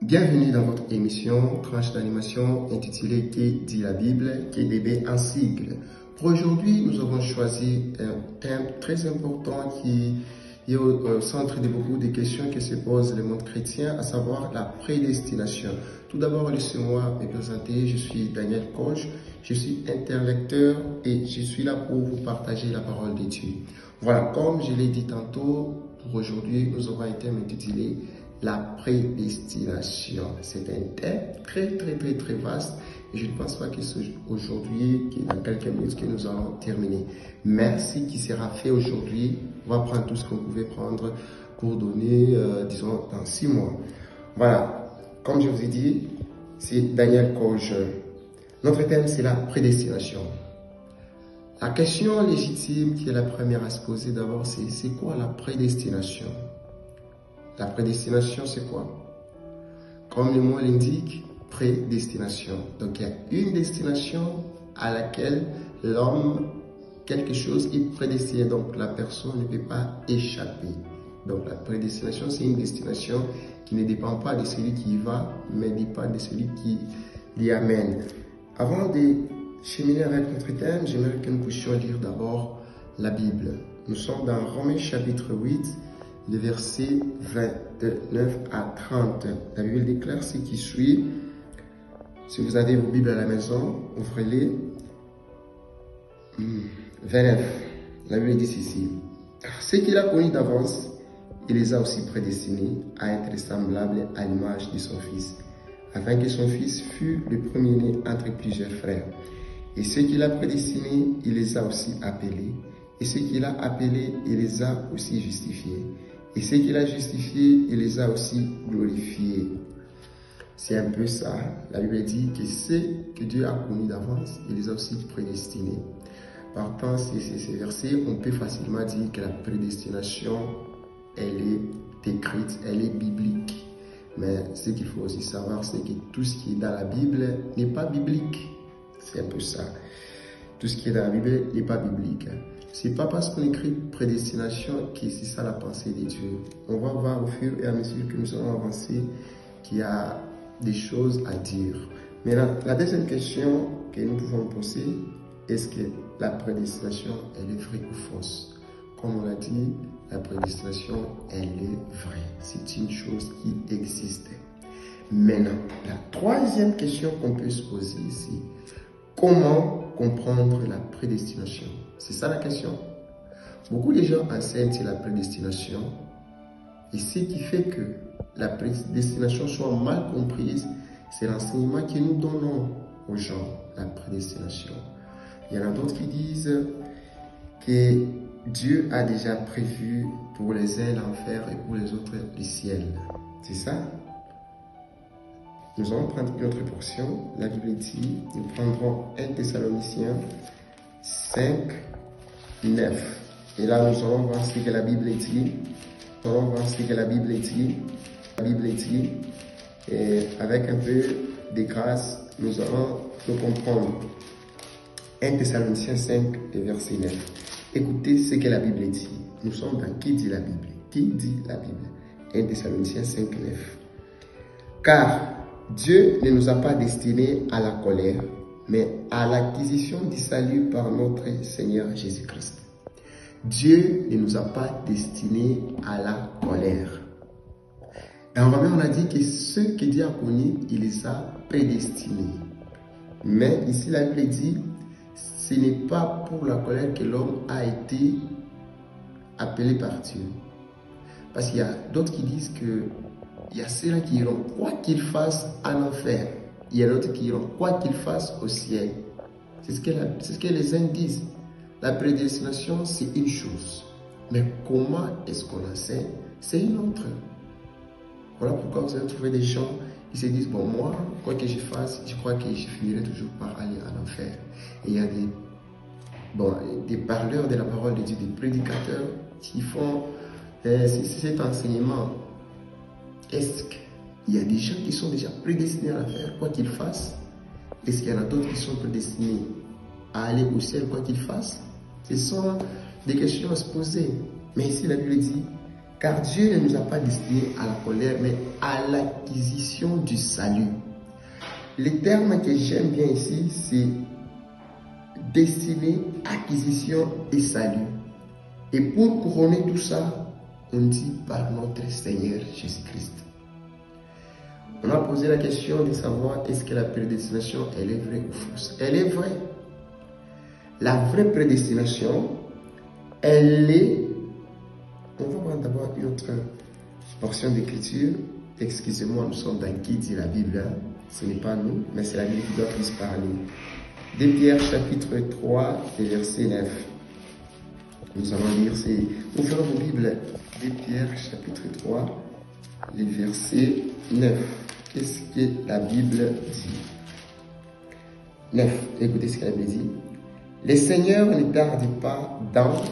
Bienvenue dans votre émission Tranche d'animation intitulée Qui dit la Bible, KDB en sigle. Pour aujourd'hui, nous avons choisi un thème très important qui est au centre de beaucoup de questions que se pose le monde chrétien, à savoir la prédestination. Tout d'abord, laissez-moi me présenter. Je suis Daniel Koch, je suis interlecteur et je suis là pour vous partager la parole de Dieu. Voilà, comme je l'ai dit tantôt, pour aujourd'hui, nous aurons un thème intitulé la prédestination. C'est un thème très vaste et je ne pense pas que c'est aujourd'hui, dans quelques minutes, que nous allons terminer. Merci qui sera fait aujourd'hui. On va prendre tout ce qu'on pouvait prendre pour donner, disons, dans 6 mois. Voilà, comme je vous ai dit, c'est Daniel Koch. Notre thème, c'est la prédestination. La question légitime qui est la première à se poser d'abord, c'est quoi la prédestination? La prédestination, c'est quoi? Comme le mot l'indique, prédestination. Donc, il y a une destination à laquelle l'homme, quelque chose est prédestiné. Donc, la personne ne peut pas échapper. Donc, la prédestination, c'est une destination qui ne dépend pas de celui qui y va, mais dépend de celui qui l'y amène. Avant de cheminer avec notre thème, j'aimerais que nous puissions lire d'abord la Bible. Nous sommes dans Romains chapitre 8, le verset 29 à 30. La Bible déclare ce qui suit. Si vous avez vos Bibles à la maison, ouvrez-les. 29. La Bible dit ceci. Car ce qu'il a connu d'avance, il les a aussi prédestinés à être semblables à l'image de son Fils, afin que son Fils fût le premier-né entre plusieurs frères. Et ceux qu'il a prédestinés, il les a aussi appelés. Et ceux qu'il a appelés, il les a aussi justifiés. Et ceux qu'il a justifiés, il les a aussi glorifiés. C'est un peu ça. La Bible dit que ceux que Dieu a connus d'avance, il les a aussi prédestinés. Partant ces versets, on peut facilement dire que la prédestination, elle est écrite, elle est biblique. Mais ce qu'il faut aussi savoir, c'est que tout ce qui est dans la Bible n'est pas biblique. C'est un peu ça. Tout ce qui est dans la Bible n'est pas biblique. C'est pas parce qu'on écrit prédestination que c'est ça la pensée de Dieu. On va voir au fur et à mesure que nous allons avancer qu'il y a des choses à dire. Maintenant, la deuxième question que nous pouvons poser, est-ce que la prédestination, elle est vraie ou fausse? Comme on l'a dit, la prédestination, elle est vraie. C'est une chose qui existe. Maintenant, la troisième question qu'on peut se poser ici, comment comprendre la prédestination? C'est ça la question. Beaucoup de gens enseignent sur la prédestination et ce qui fait que la prédestination soit mal comprise, c'est l'enseignement que nous donnons aux gens, la prédestination. Il y en a d'autres qui disent que Dieu a déjà prévu pour les uns l'enfer et pour les autres le ciel. C'est ça? Nous allons prendre une autre portion. La Bible dit, nous prendrons 1 Thessaloniciens 5, 9. Et là, nous allons voir ce que la Bible dit. Nous allons voir ce que la Bible dit. La Bible dit. Et avec un peu de grâce, nous allons le comprendre. 1 Thessaloniciens 5, verset 9. Écoutez ce que la Bible dit. Nous sommes dans Qui dit la Bible? Qui dit la Bible? 1 Thessaloniciens 5, 9. Car Dieu ne nous a pas destinés à la colère, mais à l'acquisition du salut par notre Seigneur Jésus-Christ. Dieu ne nous a pas destinés à la colère. Dans Romains, on a dit que ceux que Dieu a connus, il les a prédestinés. Mais ici, la Bible dit, ce n'est pas pour la colère que l'homme a été appelé par Dieu. Parce qu'il y a d'autres qui disent que il y a ceux-là qui iront, quoi qu'ils fassent, en enfer. Il y a d'autres qui iront, quoi qu'ils fassent, au ciel. C'est ce que les uns disent. La prédestination, c'est une chose. Mais comment est-ce qu'on enseigne? C'est une autre. Voilà pourquoi vous allez trouver des gens qui se disent, bon, moi, quoi que je fasse, je crois que je finirai toujours par aller en enfer. Et il y a des parleurs de la parole de Dieu, des prédicateurs qui font cet enseignement. Est-ce qu'il y a des gens qui sont déjà prédestinés à faire quoi qu'ils fassent? Est-ce qu'il y en a d'autres qui sont prédestinés à aller au ciel quoi qu'ils fassent? Ce sont des questions à se poser. Mais ici, la Bible dit Car Dieu ne nous a pas destinés à la colère, mais à l'acquisition du salut. Le terme que j'aime bien ici, c'est destiné, acquisition et salut. Et pour couronner tout ça, on dit par notre Seigneur Jésus-Christ. On a posé la question de savoir est-ce que la prédestination, elle est vraie ou fausse. Elle est vraie. La vraie prédestination, elle est... On va voir d'abord une autre portion d'écriture. Excusez-moi, nous sommes dans qui dit la Bible. Ce n'est pas nous, mais c'est la Bible qui doit plus parler. 2 Pierre chapitre 3, verset 9. Nous allons lire, ouvrez vos Bibles, 2 Pierre chapitre 3, le verset 9. Qu'est-ce que la Bible dit? 9. Écoutez ce que la Bible dit. Le Seigneur ne tarde pas dans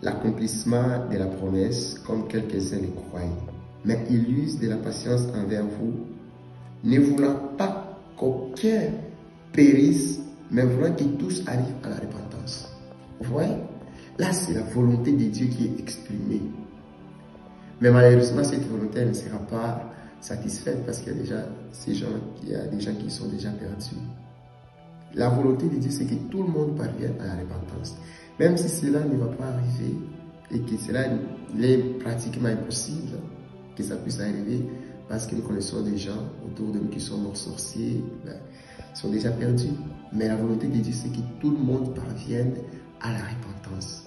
l'accomplissement de la promesse, comme quelques-uns le croient, mais il use de la patience envers vous, ne voulant pas qu'aucun périsse, mais voulant que tous arrivent à la repentance. Vous voyez? Là, c'est la volonté de Dieu qui est exprimée. Mais malheureusement, cette volonté ne sera pas satisfaite parce qu'il y a déjà des gens qui sont déjà perdus. La volonté de Dieu, c'est que tout le monde parvienne à la repentance. Même si cela ne va pas arriver et que cela est pratiquement impossible que ça puisse arriver parce que nous connaissons des gens autour de nous qui sont morts sorciers, sont déjà perdus. Mais la volonté de Dieu, c'est que tout le monde parvienne à la repentance.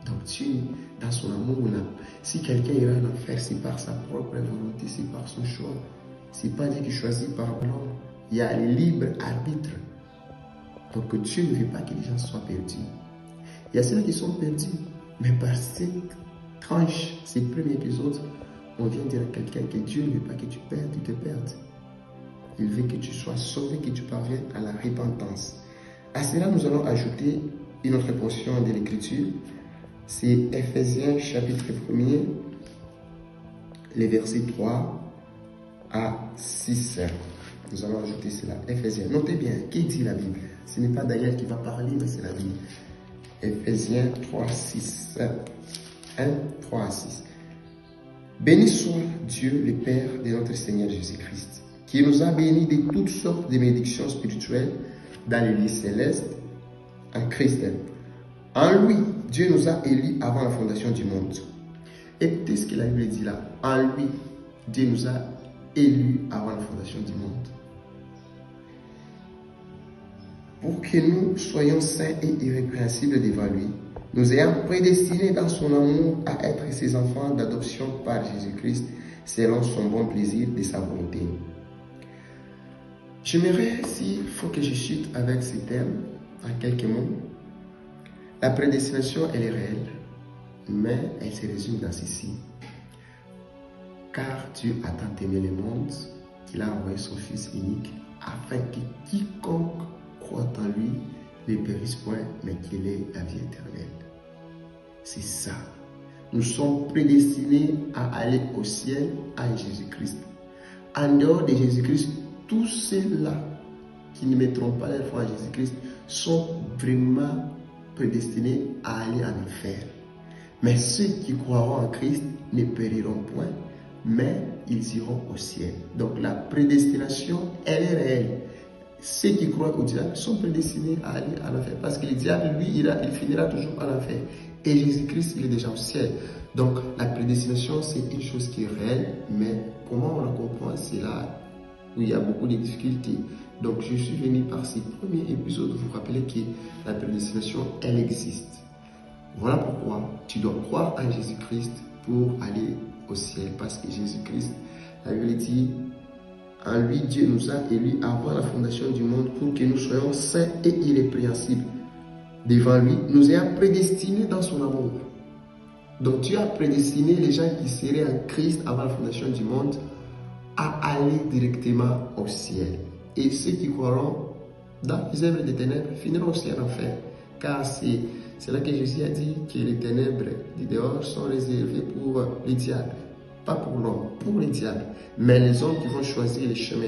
Donc Dieu, dans son amour, si quelqu'un ira en enfer, c'est par sa propre volonté, c'est par son choix. C'est pas Dieu qui choisit par l'homme. Il y a le libre arbitre. Donc Dieu ne veut pas que les gens soient perdus. Il y a ceux qui sont perdus, mais par cette tranche, ces premiers épisodes, on vient dire à quelqu'un que Dieu ne veut pas que tu te perdes. Il veut que tu sois sauvé, que tu parviennes à la repentance. À cela, nous allons ajouter une autre portion de l'Écriture. C'est Ephésiens chapitre 1er, les versets 3 à 6. Nous allons ajouter cela. Ephésiens. Notez bien, qui dit la Bible? Ce n'est pas Daniel qui va parler, mais c'est la Bible. Ephésiens 3, 6. 1, 3 à 6. Béni soit Dieu, le Père de notre Seigneur Jésus-Christ, qui nous a bénis de toutes sortes de bénédictions spirituelles dans les lieux célestes en Christ. En lui, Dieu nous a élus avant la fondation du monde. Écoutez ce que la Bible dit là. En lui, Dieu nous a élus avant la fondation du monde. Pour que nous soyons saints et irrépréhensibles devant lui, nous ayant prédestinés dans son amour à être ses enfants d'adoption par Jésus-Christ, selon son bon plaisir de sa volonté. J'aimerais, s'il faut que je chute avec ces termes, en quelques mots, la prédestination, elle est réelle, mais elle se résume dans ceci. Car Dieu a tant aimé le monde qu'il a envoyé son Fils unique, afin que quiconque croit en lui ne périsse point, mais qu'il ait la vie éternelle. C'est ça. Nous sommes prédestinés à aller au ciel en Jésus-Christ. En dehors de Jésus-Christ, tous ceux-là qui ne mettront pas leur foi en Jésus-Christ sont vraiment prédestinés à aller en enfer. Mais ceux qui croiront en Christ ne périront point, mais ils iront au ciel. Donc la prédestination, elle est réelle. Ceux qui croient au diable sont prédestinés à aller en enfer. Parce que le diable, lui, il finira toujours en enfer. Et Jésus-Christ, il est déjà au ciel. Donc la prédestination, c'est une chose qui est réelle, mais comment on la comprend, c'est là où il y a beaucoup de difficultés. Donc je suis venu par ces premiers épisodes vous rappeler que la prédestination, elle existe. Voilà pourquoi tu dois croire en Jésus-Christ pour aller au ciel. Parce que Jésus-Christ, la Bible dit, en lui, Dieu nous a élus avant la fondation du monde pour que nous soyons saints et irrépréhensibles devant lui, nous ayant prédestinés dans son amour. Donc Dieu a prédestiné les gens qui seraient en Christ avant la fondation du monde à aller directement au ciel. Et ceux qui croiront dans les œuvres des ténèbres finiront aussi en enfer. Car c'est là que Jésus a dit que les ténèbres du dehors sont réservées pour les diables. Pas pour l'homme, pour les diables. Mais les hommes qui vont choisir les chemins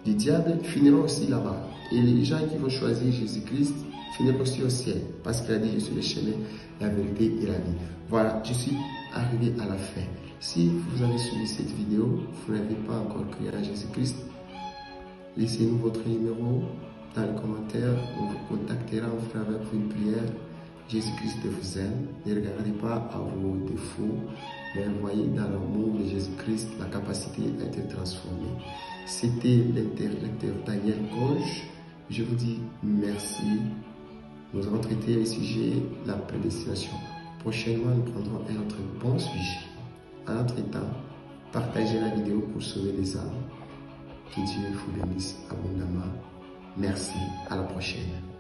du diable finiront aussi là-bas. Et les gens qui vont choisir Jésus-Christ Ce n'est pas aussi au ciel, parce qu'il a dit, je suis le chemin, la vérité et la vie. Voilà, je suis arrivé à la fin. Si vous avez suivi cette vidéo, vous n'avez pas encore cru à Jésus-Christ, laissez-nous votre numéro dans les commentaires. On vous contactera, on fera avec vous une prière. Jésus-Christ vous aime. Ne regardez pas à vos défauts, mais voyez dans l'amour de Jésus-Christ la capacité à être transformé. C'était l'interlecteur Daniel Gauche. Je vous dis merci. Nous allons traiter le sujet de la prédestination. Prochainement, nous prendrons un autre bon sujet. En entre-temps, partagez la vidéo pour sauver les âmes. Que Dieu vous bénisse abondamment. Merci. À la prochaine.